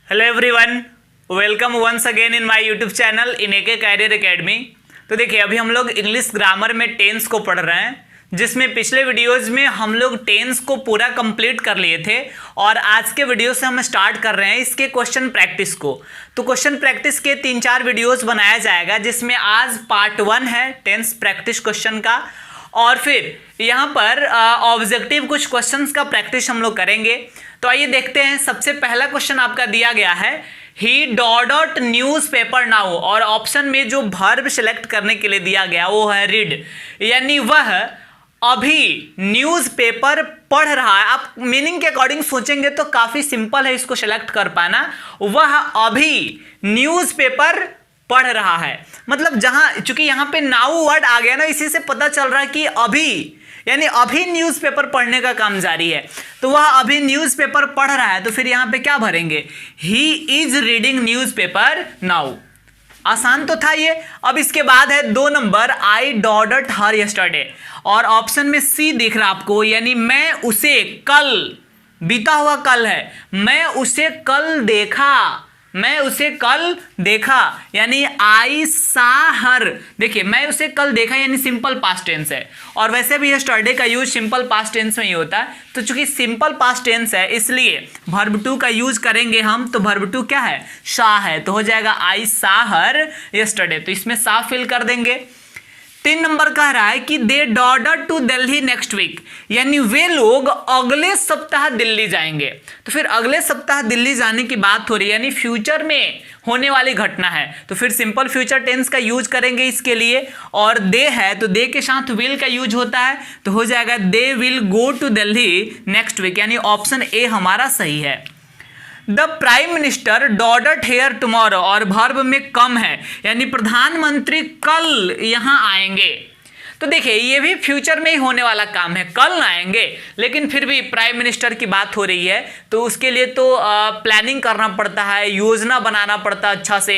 Hello everyone, welcome once again in my YouTube channel in AK career academy. तो देखिए, अभी हम लोग इंग्लिश ग्रामर में टेंस को पढ़ रहे हैं, जिसमें पिछले वीडियोस में हम लोग टेंस को पूरा कंप्लीट कर लिए थे और आज के वीडियो से हम स्टार्ट कर रहे हैं इसके क्वेश्चन प्रैक्टिस को। तो क्वेश्चन प्रैक्टिस के 3-4 वीडियोस बनाया जाएगा, जिसमें आज पार्ट 1 है टेंस प्रैक्टिस क्वेश्चन का, और फिर यहाँ पर ऑब्जेक्टिव कुछ क्वेश्चंस का प्रैक्टिस हम लोग करेंगे। तो आइए देखते हैं। सबसे पहला क्वेश्चन आपका दिया गया है, he dot news paper now, और ऑप्शन में जो वर्ब सिलेक्ट करने के लिए दिया गया वो है रीड, यानी वह अभी न्यूज पेपर पढ़ रहा है। आप मीनिंग के अकॉर्डिंग सोचेंगे तो काफी सिंपल है इसको सिलेक्ट कर पाना। वह अभी न्यूज पेपर पढ़ रहा है, मतलब जहां चूंकि यहां पे नाउ वर्ड आ गया ना, इसी से पता चल रहा है कि अभी यानी अभी न्यूज़पेपर पढ़ने का काम जारी है। तो वह अभी न्यूज़पेपर पढ़ रहा है, तो फिर यहां पे क्या भरेंगे, he is reading newspaper now. आसान तो था ये। अब इसके बाद है 2 number, I dot her yesterday, और ऑप्शन में सी दिख रहा आपको, यानी मैं उसे कल, बीता हुआ कल है, मैं उसे कल देखा, मैं उसे कल देखा, यानी आई सा हर। देखिए, मैं उसे कल देखा यानी सिंपल पास्ट टेंस है, और वैसे भी यस्टरडे का यूज सिंपल पास्ट टेंस में ही होता है। तो चूंकि सिंपल पास्ट टेंस है, इसलिए वर्ब टू का यूज करेंगे हम। तो वर्ब टू क्या है, सा है, तो हो जाएगा आई सा हर यस्टरडे। तो इसमें सा फिल कर देंगे। 3 नंबर कह रहा है कि they dot to Delhi next week, यानी वे लोग अगले सप्ताह दिल्ली जाएंगे। तो फिर अगले सप्ताह दिल्ली जाने की बात हो रही है, यानी फ्यूचर में होने वाली घटना है, तो फिर सिंपल फ्यूचर टेंस का यूज करेंगे इसके लिए। और दे है तो दे के साथ विल का यूज होता है, तो हो जाएगा they will go to Delhi next week, यानी ऑप्शन ए हमारा सही है। The prime minister dot here tomorrow, और वर्ब में कम है, यानी प्रधानमंत्री कल यहां आएंगे। तो देखिए, ये भी फ्यूचर में ही होने वाला काम है, कल आएंगे, लेकिन फिर भी प्राइम मिनिस्टर की बात हो रही है, तो उसके लिए तो प्लानिंग करना पड़ता है, योजना बनाना पड़ता है अच्छा से,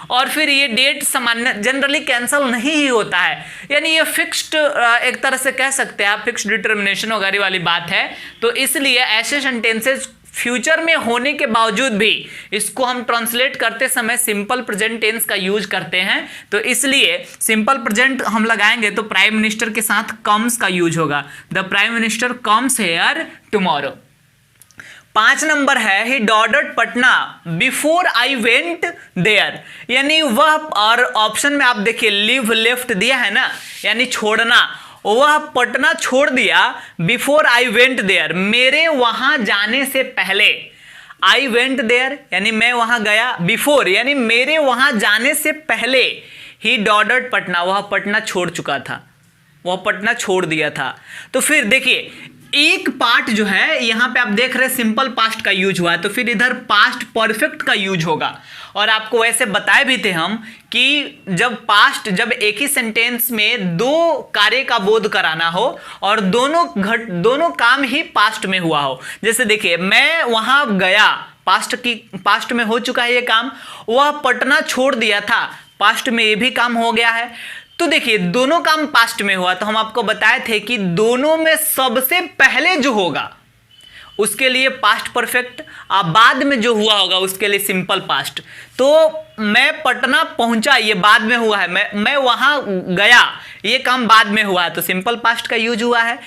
और फिर ये डेट सामान्य जनरली कैंसिल नहीं ही होता है, यानी ये फिक्स्ड एक तरह से कह सकते हैं आप, फिक्स्ड डिटर्मिनेशन वगैरह वाली बात है। तो इसलिए ऐसे सेंटेंसेज फ्यूचर में होने के बावजूद भी इसको हम ट्रांसलेट करते समय सिंपल प्रेजेंट टेंस का यूज करते हैं। तो इसलिए सिंपल प्रेजेंट हम लगाएंगे तो प्राइम मिनिस्टर के साथ कम्स का यूज होगा, the prime minister comes here tomorrow. 5 number है, he dot Patna before I went there, यानी वह, और ऑप्शन में आप देखिए लिव लेफ्ट दिया है ना, यानी छोड़ना, वह पटना छोड़ दिया बिफोर आई वेंट देयर, मेरे वहां जाने से पहले। आई वेंट देयर यानी मैं वहां गया, बिफोर यानी मेरे वहां जाने से पहले ही डॉट पटना, वह पटना छोड़ चुका था, वह पटना छोड़ दिया था। तो फिर देखिए, एक पार्ट जो है यहां पे आप देख रहे हैं सिंपल पास्ट का यूज हुआ है, तो फिर इधर पास्ट परफेक्ट का यूज होगा। और आपको वैसे बताए भी थे हम कि जब एक ही सेंटेंस में 2 कार्य का बोध कराना हो और दोनों काम ही पास्ट में हुआ हो, जैसे देखिए, मैं वहां गया, पास्ट में हो चुका है ये काम, वह पटना छोड़ दिया था, पास्ट में ये भी काम हो गया है। तो देखिए, दोनों काम पास्ट में हुआ, तो हम आपको बताए थे कि दोनों में सबसे पहले जो होगा उसके लिए पास्ट परफेक्ट, और बाद में जो हुआ होगा उसके लिए सिंपल पास्ट। तो मैं पटना पहुंचा, ये बाद में हुआ है, मैं वहां गया, ये काम बाद में हुआ है, तो सिंपल पास्ट का यूज हुआ है।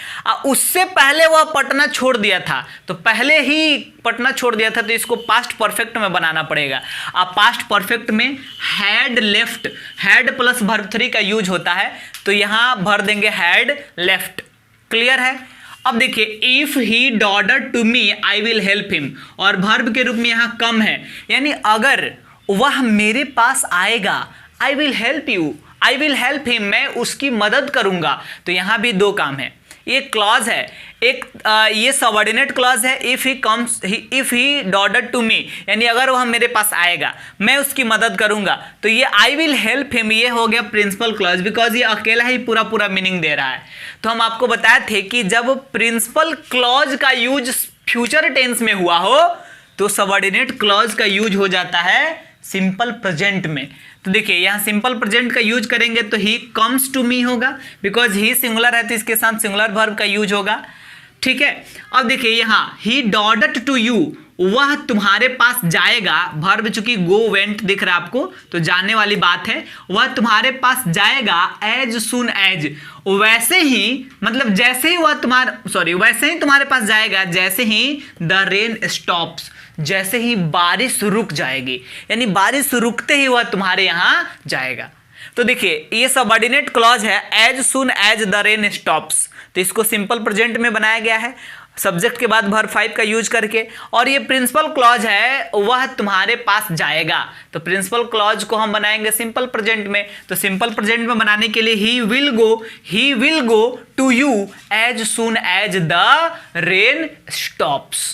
उससे पहले वह पटना छोड़ दिया था, तो पहले ही पटना छोड़ दिया था, तो इसको पास्ट परफेक्ट में बनाना पड़ेगा। अब पास्ट परफेक्ट में had left, had plus verb 3 का यूज होता है, तो यहां भर देंगे हैड लेफ्ट। क्लियर है। अब देखिए, if he dot to me I will help him, और वर्ब के रूप में यहां कम है, यानी अगर वह मेरे पास आएगा, आई will help you, I will help him, मैं उसकी मदद करूंगा। तो यहां भी 2 काम है, ये क्लॉज है, एक ये सबऑर्डिनेट क्लॉज है, if he dot to me, यानी अगर वह मेरे पास आएगा मैं उसकी मदद करूंगा। तो ये आई विल हेल्प हिम, ये हो गया प्रिंसिपल क्लॉज, बिकॉज ये अकेला ही पूरा मीनिंग दे रहा है। तो हम आपको बताए थे कि जब प्रिंसिपल क्लॉज का यूज फ्यूचर टेंस में हुआ हो तो सबऑर्डिनेट क्लॉज का यूज हो जाता है सिंपल प्रेजेंट में। तो देखिए, यहां सिंपल प्रेजेंट का यूज करेंगे तो ही कम्स टू मी होगा, बिकॉज ही सिंगुलर है तो इसके साथ सिंगुलर वर्ब का यूज होगा। ठीक है। अब देखिए, यहां ही डॉट टू यू, वह तुम्हारे पास जाएगा, वर्ब चूंकि गो वेंट दिख रहा है आपको तो जाने वाली बात है, वह तुम्हारे पास जाएगा एज सुन एज, वैसे ही मतलब जैसे ही वह वैसे ही तुम्हारे पास जाएगा जैसे ही द रेन स्टॉप्स, जैसे ही बारिश रुक जाएगी, यानी बारिश रुकते ही वह तुम्हारे यहां जाएगा। तो देखिए ये सबऑर्डिनेट क्लॉज है as soon as the rain stops, तो इसको सिंपल प्रेजेंट में बनाया गया है सब्जेक्ट के बाद वर्ब 5 का यूज करके। और ये प्रिंसिपल क्लॉज है वह तुम्हारे पास जाएगा, तो प्रिंसिपल क्लॉज को हम बनाएंगे सिंपल प्रेजेंट में। तो सिंपल प्रेजेंट में बनाने के लिए he will go to you as soon as the rain stops.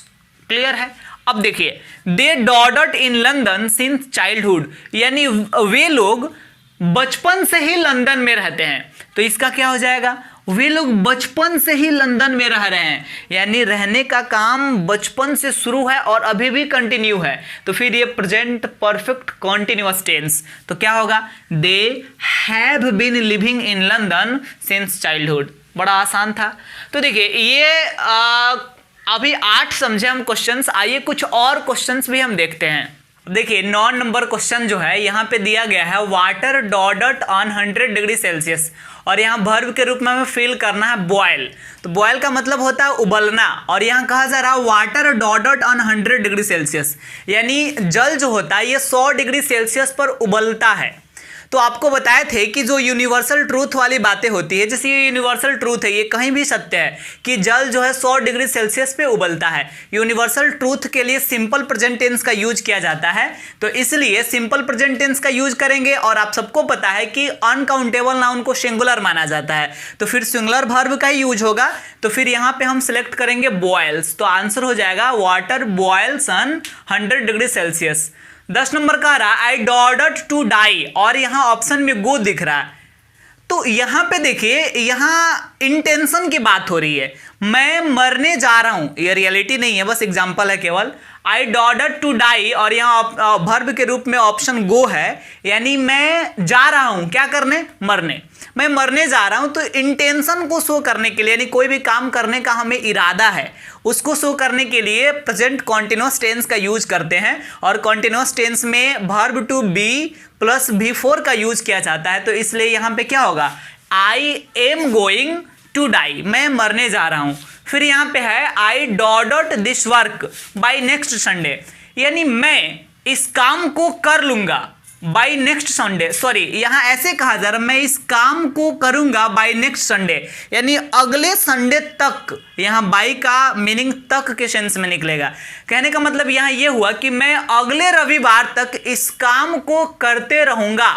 Clear है। अब देखिए they dot in London since childhood, यानी वे लोग बचपन से ही लंदन में रहते हैं, तो इसका क्या हो जाएगा, वे लोग बचपन से ही लंदन में रह रहे हैं, यानी रहने का काम बचपन से शुरू है और अभी भी कंटिन्यू है, तो फिर ये प्रेजेंट परफेक्ट कॉन्टिन्यूअस टेंस, तो क्या होगा, they have been living in London since childhood. बड़ा आसान था। तो देखिए ये अभी 8 समझे हम क्वेश्चंस, आइए कुछ और क्वेश्चंस भी हम देखते हैं। देखिए 9 नंबर क्वेश्चन जो है यहाँ पे दिया गया है वाटर डॉडट ऑन 100 डिग्री सेल्सियस, और यहाँ वर्ब के रूप में हमें फिल करना है बॉयल। तो बॉयल का मतलब होता है उबलना, और यहाँ कहा जा रहा है वाटर डॉडट ऑन 100 डिग्री सेल्सियस, यानी जल जो होता है ये 100 डिग्री सेल्सियस पर उबलता है। तो आपको बताए थे कि जो यूनिवर्सल ट्रूथ वाली बातें होती है, जैसे ये यूनिवर्सल ट्रूथ है, ये कहीं भी सत्य है कि जल जो है 100 डिग्री सेल्सियस पे उबलता है। यूनिवर्सल ट्रूथ के लिए सिंपल प्रेजेंट टेंस का यूज किया जाता है, तो इसलिए सिंपल प्रेजेंट टेंस का यूज करेंगे। और आप सबको पता है कि अनकाउंटेबल नाउन को सिंगुलर माना जाता है, तो फिर सिंगुलर वर्ब का ही यूज होगा। तो फिर यहाँ पे हम सिलेक्ट करेंगे बॉयल्स, तो आंसर हो जाएगा water boils on 100 degree Celsius. 10 number का रहा आई डॉडट टू डाई, और यहाँ ऑप्शन में गो दिख रहा है, तो यहाँ पे देखिए यहाँ इंटेंशन की बात हो रही है, मैं मरने जा रहा हूं, ये रियलिटी नहीं है, बस एग्जांपल है केवल। आई डॉडट टू डाई और यहाँ वर्ब के रूप में ऑप्शन गो है, यानी मैं जा रहा हूं क्या करने, मरने, मैं मरने जा रहा हूं। तो इंटेंशन को शो करने के लिए, यानी कोई भी काम करने का हमें इरादा है, उसको शो करने के लिए प्रेजेंट कॉन्टिन्यूअस टेंस का यूज करते हैं, और कॉन्टिन्यूअस टेंस में verb to be plus V4 का यूज किया जाता है। तो इसलिए यहां पे क्या होगा, I am going to die, मैं मरने जा रहा हूं। फिर यहां पे है I dot this work by next Sunday, यानी मैं इस काम को कर लूंगा बाय नेक्स्ट संडे, सॉरी यहां ऐसे कहा जा रहा है मैं इस काम को करूंगा बाय नेक्स्ट संडे, यानी अगले संडे तक। यहां बाय का मीनिंग तक के सेंस में निकलेगा। कहने का मतलब यहां यह हुआ कि मैं अगले रविवार तक इस काम को करते रहूंगा,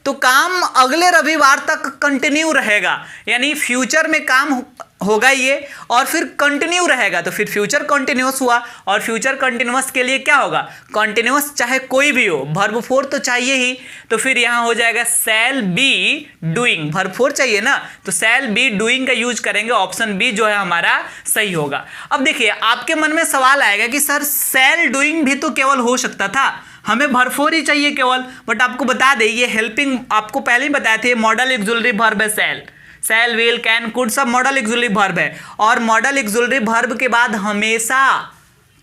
तो काम अगले रविवार तक कंटिन्यू रहेगा, यानी फ्यूचर में काम होगा ये और फिर कंटिन्यू रहेगा, तो फिर फ्यूचर कंटिन्यूअस हुआ। और फ्यूचर कंटिन्यूअस के लिए क्या होगा, कंटिन्यूअस चाहे कोई भी हो, वर्ब 4 तो चाहिए ही, तो फिर यहां हो जाएगा शैल बी डूइंग, वर्ब 4 चाहिए ना, तो शैल बी डूइंग का यूज करेंगे, ऑप्शन बी जो है हमारा सही होगा। अब देखिए आपके मन में सवाल आएगा कि सर शैल डूइंग भी तो केवल हो सकता था, हमें वर्ब 4 ही चाहिए केवल, बट आपको बता दें ये हेल्पिंग आपको पहले ही बताए थे, मॉडल ऑक्सिलरी वर्ब है शैल विल कैन कुड सब मॉडल ऑक्सिलरी वर्ब है, और मॉडल ऑक्सिलरी वर्ब के बाद हमेशा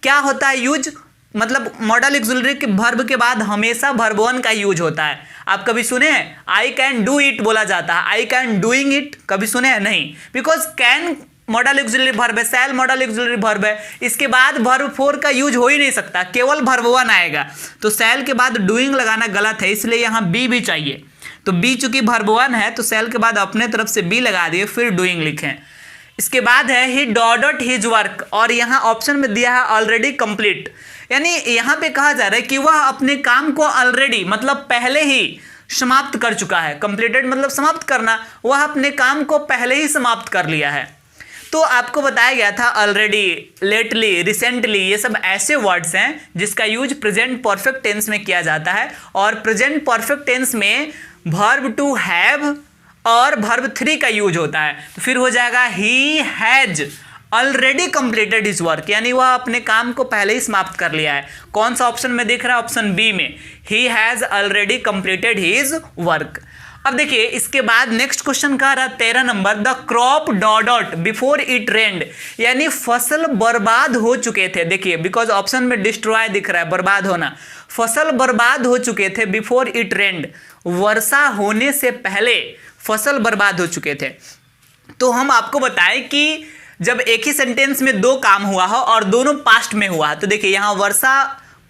क्या होता है यूज, मतलब मॉडल ऑक्सिलरी के वर्ब के बाद हमेशा वर्ब 1 का यूज होता है। आप कभी सुने हैं आई कैन डू इट बोला जाता है, आई कैन डूइंग इट कभी सुने हैं नहीं, because can model auxiliary verb है, शैल मॉडल ऑक्सिलरी वर्ब है, इसके बाद वर्ब 4 का यूज हो ही नहीं सकता, केवल वर्ब 1 आएगा, तो शैल के बाद डूइंग लगाना गलत है, इसलिए यहाँ बी भी चाहिए। तो बी चूंकि वर्ब 1 है तो शैल के बाद अपने तरफ से बी लगा दिए, फिर डूइंग लिखें। इसके बाद है ही डॉडट हिज वर्क, और यहाँ ऑप्शन में दिया है ऑलरेडी कंप्लीट, यानी यहाँ पे कहा जा रहा है कि वह अपने काम को ऑलरेडी मतलब पहले ही समाप्त कर चुका है, कंप्लीटेड मतलब समाप्त करना, वह अपने काम को पहले ही समाप्त कर लिया है। तो आपको बताया गया था ऑलरेडी, लेटली, रिसेंटली, ये सब ऐसे वर्ड्स हैं जिसका यूज प्रेजेंट परफेक्ट टेंस में किया जाता है, और प्रेजेंट परफेक्ट टेंस में वर्ब टू हैव और वर्ब 3 का यूज होता है। तो फिर हो जाएगा he has already completed his work, यानी वह अपने काम को पहले ही समाप्त कर लिया है। कौन सा ऑप्शन में दिख रहा है, ऑप्शन बी में, he has already completed his work. अब देखिए इसके बाद नेक्स्ट क्वेश्चन कह रहा 13 number, the crop dot before it रेन्ड, यानी फसल बर्बाद हो चुके थे। देखिए बिकॉज ऑप्शन में डिस्ट्रॉय दिख रहा है, बर्बाद होना, फसल बर्बाद हो चुके थे बिफोर इट रेन्ड, वर्षा होने से पहले फसल बर्बाद हो चुके थे। तो हम आपको बताएं कि जब एक ही सेंटेंस में दो काम हुआ हो और दोनों पास्ट में हुआ, तो देखिए यहां वर्षा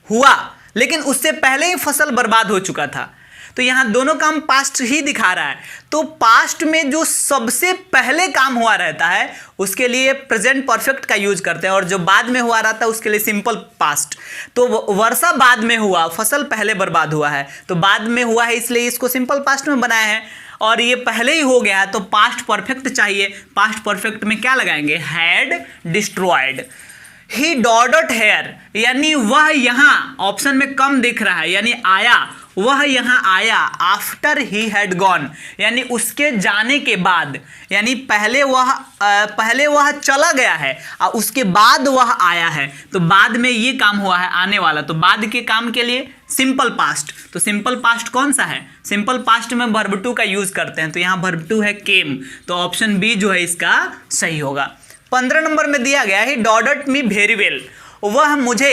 हुआ लेकिन उससे पहले ही फसल बर्बाद हो चुका था, तो यहां दोनों काम पास्ट ही दिखा रहा है। तो पास्ट में जो सबसे पहले काम हुआ रहता है उसके लिए प्रेजेंट परफेक्ट का यूज करते हैं, और जो बाद में हुआ रहता है उसके लिए सिंपल पास्ट। तो वर्षा बाद में हुआ, फसल पहले बर्बाद हुआ है, तो बाद में हुआ है इसलिए इसको सिंपल पास्ट में बनाया है, और ये पहले ही हो गया है तो पास्ट परफेक्ट चाहिए। पास्ट परफेक्ट में क्या लगाएंगे, had destroyed. He dot here, यानी वह यहां ऑप्शन में कम दिख रहा है, यानी आया, वह यहां आया आफ्टर ही हैड गॉन, यानी उसके जाने के बाद, यानी पहले वह चला गया है और उसके बाद वह आया है, तो बाद में ये काम हुआ है आने वाला, तो बाद के काम के लिए सिंपल पास्ट। तो सिंपल पास्ट कौन सा है, सिंपल पास्ट में वर्ब टू का यूज करते हैं, तो यहां वर्ब टू है केम, तो ऑप्शन बी जो है इसका सही होगा। 15 नंबर में दिया गया है डॉट मी वेरी वेल, वह मुझे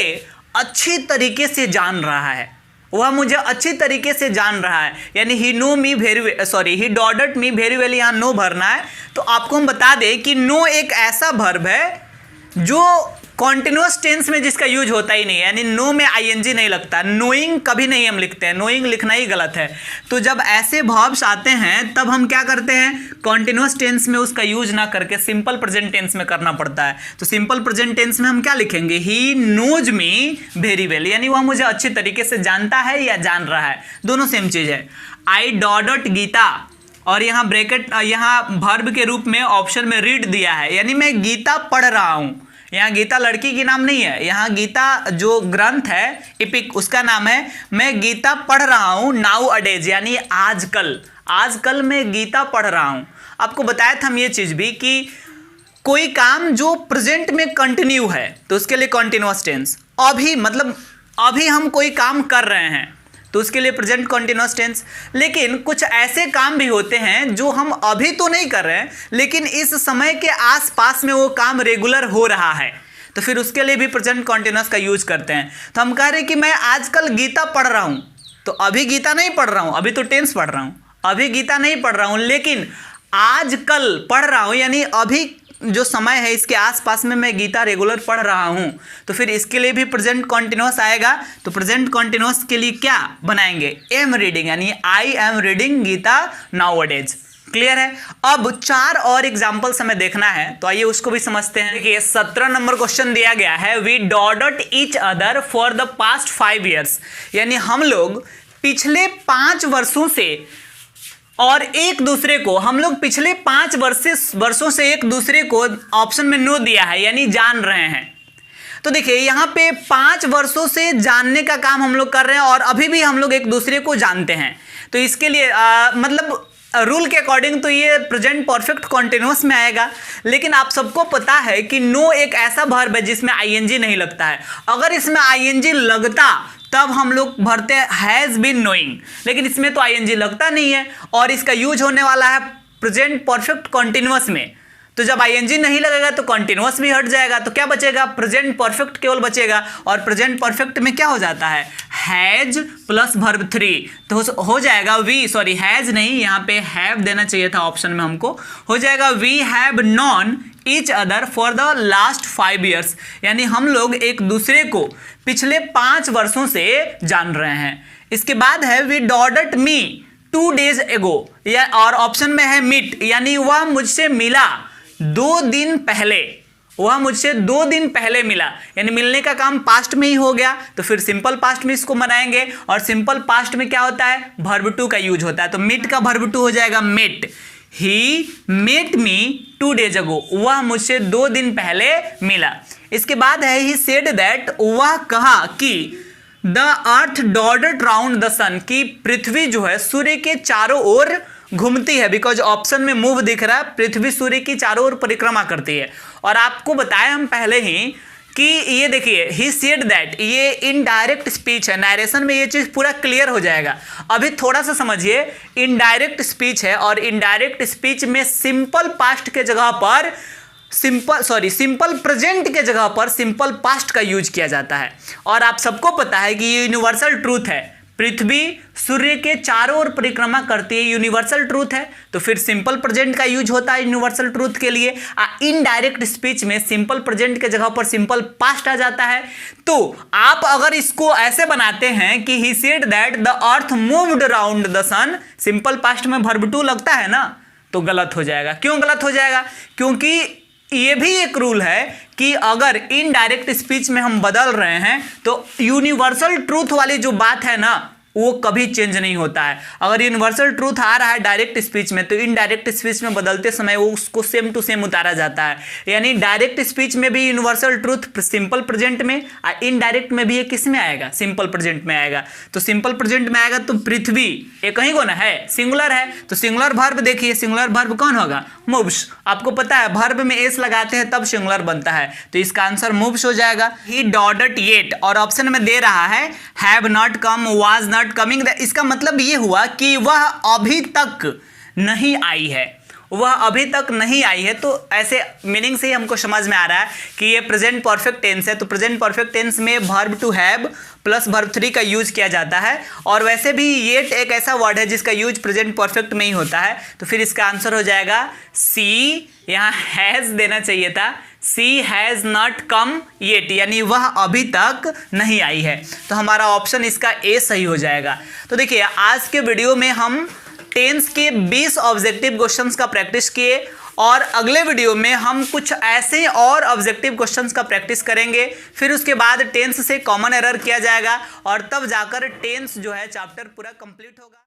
अच्छी तरीके से जान रहा है, वह मुझे अच्छी तरीके से जान रहा है, यानी ही नो मी वेरी सॉरी ही डॉट मी वेरी वेल, यहाँ नो भरना है। तो आपको हम बता दें कि नो एक ऐसा वर्ब है जो कॉन्टिन्यूअस टेंस में जिसका यूज होता ही नहीं है, यानी नो में आईएनजी नहीं लगता, नोइंग कभी नहीं हम लिखते हैं, नोइंग लिखना ही गलत है। तो जब ऐसे वर्ब्स आते हैं तब हम क्या करते हैं, कॉन्टिन्यूअस टेंस में उसका यूज ना करके सिंपल प्रेजेंट टेंस में करना पड़ता है। तो सिंपल प्रेजेंट टेंस में हम क्या लिखेंगे, he knows me very well, यानी वह मुझे अच्छी तरीके से जानता है या जान रहा है, दोनों सेम चीज है। आई डॉट गीता, और यहाँ ब्रैकेट यहाँ वर्ब के रूप में ऑप्शन में रीड दिया है, यानी मैं गीता पढ़ रहा हूँ। यहाँ गीता लड़की की नाम नहीं है, यहाँ गीता जो ग्रंथ है एपिक उसका नाम है, मैं गीता पढ़ रहा हूँ नाउ अडेज, यानी आजकल, आजकल मैं गीता पढ़ रहा हूँ। आपको बताया था हम ये चीज़ भी कि कोई काम जो प्रेजेंट में कंटिन्यू है तो उसके लिए कॉन्टिन्यूअस टेंस, अभी मतलब अभी हम कोई काम कर रहे हैं तो उसके लिए प्रेजेंट कॉन्टिन्यूअस टेंस। लेकिन कुछ ऐसे काम भी होते हैं जो हम अभी तो नहीं कर रहे हैं लेकिन इस समय के आसपास में वो काम रेगुलर हो रहा है, तो फिर उसके लिए भी प्रेजेंट कॉन्टिन्यूअस का यूज करते हैं। तो हम कह रहे हैं कि मैं आजकल गीता पढ़ रहा हूँ, तो अभी गीता नहीं पढ़ रहा हूँ, अभी तो टेंस पढ़ रहा हूँ, अभी गीता नहीं पढ़ रहा हूँ, लेकिन आजकल पढ़ रहा हूँ, यानी अभी जो समय है इसके आसपास में मैं गीता रेगुलर पढ़ रहा हूं, तो फिर इसके लिए भी प्रेजेंट कॉन्टिन्यूअस आएगा। तो प्रेजेंट कॉन्टिन्यूअस के लिए क्या बनाएंगे, एम रीडिंग, यानी I am reading Gita nowadays. Clear है। अब 4 और एग्जांपल्स हमें देखना है, तो आइए उसको भी समझते हैं। देखिए 17 नंबर क्वेश्चन दिया गया है, V dot each other for the past 5 years, यानी हम लोग पिछले 5 वर्षों से और एक दूसरे को, हम लोग पिछले 5 वर्षों से एक दूसरे को ऑप्शन में नो दिया है, यानी जान रहे हैं। तो देखिए यहाँ पे 5 वर्षों से जानने का काम हम लोग कर रहे हैं और अभी भी हम लोग एक दूसरे को जानते हैं। तो इसके लिए मतलब रूल के अकॉर्डिंग तो ये प्रेजेंट परफेक्ट कॉन्टिन्यूअस में आएगा, लेकिन आप सबको पता है कि नो एक ऐसा वर्ब है जिसमें आईएनजी नहीं लगता है। अगर इसमें आईएनजी लगता तब हम लोग भरते हैज बीन नोइंग, लेकिन इसमें तो आईएनजी लगता नहीं है और इसका यूज होने वाला है प्रेजेंट परफेक्ट कॉन्टिन्यूअस में। तो जब आईएनजी नहीं लगेगा तो कॉन्टिन्यूअस भी हट जाएगा, तो क्या बचेगा, प्रेजेंट परफेक्ट केवल बचेगा। और प्रेजेंट परफेक्ट में क्या हो जाता है, हैज प्लस वर्ब 3, तो हो जाएगा वी, सॉरी हैज नहीं, यहाँ पे हैव देना चाहिए था ऑप्शन में हमको, हो जाएगा we have known each other for the last 5 years, यानी हम लोग एक दूसरे को पिछले 5 वर्षों से जान रहे हैं। इसके बाद है वी डॉट मी 2 days एगो, या और ऑप्शन में है मीट, यानी वह मुझसे मिला 2 दिन पहले, वह मुझसे 2 दिन पहले मिला, यानी मिलने का काम पास्ट में ही हो गया, तो फिर सिंपल पास्ट में इसको बनाएंगे। और सिंपल पास्ट में क्या होता है, वर्ब टू का यूज होता है, तो मीट का वर्ब टू हो जाएगा met. He met me 2 days ago, वह मुझसे 2 दिन पहले मिला। इसके बाद है ही सेड दैट, वह कहा कि the earth dot round the sun, की पृथ्वी जो है सूर्य के चारों ओर घूमती है, बिकॉज ऑप्शन में मूव दिख रहा है, पृथ्वी सूर्य की चारों ओर परिक्रमा करती है। और आपको बताया हम पहले ही कि ये देखिए ही सेड दैट, ये इनडायरेक्ट स्पीच है, नरेशन में ये चीज़ पूरा क्लियर हो जाएगा। अभी थोड़ा सा समझिए, इनडायरेक्ट स्पीच है और इनडायरेक्ट स्पीच में सिंपल पास्ट के जगह पर सिंपल प्रेजेंट के जगह पर सिंपल पास्ट का यूज किया जाता है। और आप सबको पता है कि ये यूनिवर्सल ट्रूथ है, पृथ्वी सूर्य के चारों ओर परिक्रमा करती है, यूनिवर्सल ट्रूथ है, तो फिर सिंपल प्रेजेंट का यूज होता है यूनिवर्सल ट्रूथ के लिए। इनडायरेक्ट स्पीच में सिंपल प्रेजेंट के जगह पर सिंपल पास्ट आ जाता है। तो आप अगर इसको ऐसे बनाते हैं कि he said that the earth moved around the sun, simple past में वर्ब टू लगता है ना, तो गलत हो जाएगा। क्यों गलत हो जाएगा? क्योंकि ये भी एक रूल है कि अगर इनडायरेक्ट स्पीच में हम बदल रहे हैं तो यूनिवर्सल ट्रूथ वाली जो बात है ना वो कभी चेंज नहीं होता है। अगर यूनिवर्सल ट्रूथ आ रहा है डायरेक्ट स्पीच में तो इनडायरेक्ट स्पीच में बदलते समय वो उसको सेम टू सेम उतारा जाता है। यानी डायरेक्ट स्पीच में भी यूनिवर्सल ट्रूथ सिंपल प्रेजेंट में, और इनडायरेक्ट में भी ये किस में आएगा? सिंपल प्रेजेंट में आएगा। तो सिंपल प्रेजेंट में आएगा तो पृथ्वी एक ही को ना है, सिंगुलर है, तो सिंगुलर वर्ब देखिए, सिंगुलर वर्ब कौन होगा? मूव्स। आपको पता है वर्ब में एस लगाते हैं तब सिंगुलर बनता है, तो इसका आंसर मूव्स हो जाएगा। ही डॉडट येट, और ऑप्शन में दे रहा है have not come, was not coming, इसका मतलब ये हुआ कि वह अभी तक नहीं आई है, वह अभी तक नहीं आई है। तो ऐसे मीनिंग से ही हमको समझ में आ रहा है कि ये प्रेजेंट परफेक्ट टेंस है। तो प्रेजेंट परफेक्ट टेंस में verb to have plus verb three का यूज किया जाता है, और वैसे भी येट एक ऐसा वर्ड है जिसका यूज प्रेजेंट परफेक्ट में ही होता है। तो फिर इसका आंसर हो जाएगा सी, यहाँ हैज देना चाहिए था, सी हैज़ नॉट कम येट, यानी वह अभी तक नहीं आई है। तो हमारा ऑप्शन इसका ए सही हो जाएगा। तो देखिए आज के वीडियो में हम टेंस के 20 ऑब्जेक्टिव क्वेश्चंस का प्रैक्टिस किए, और अगले वीडियो में हम कुछ ऐसे और ऑब्जेक्टिव क्वेश्चंस का प्रैक्टिस करेंगे। फिर उसके बाद टेंस से कॉमन एरर किया जाएगा और तब जाकर टेंस जो है चैप्टर पूरा कंप्लीट होगा।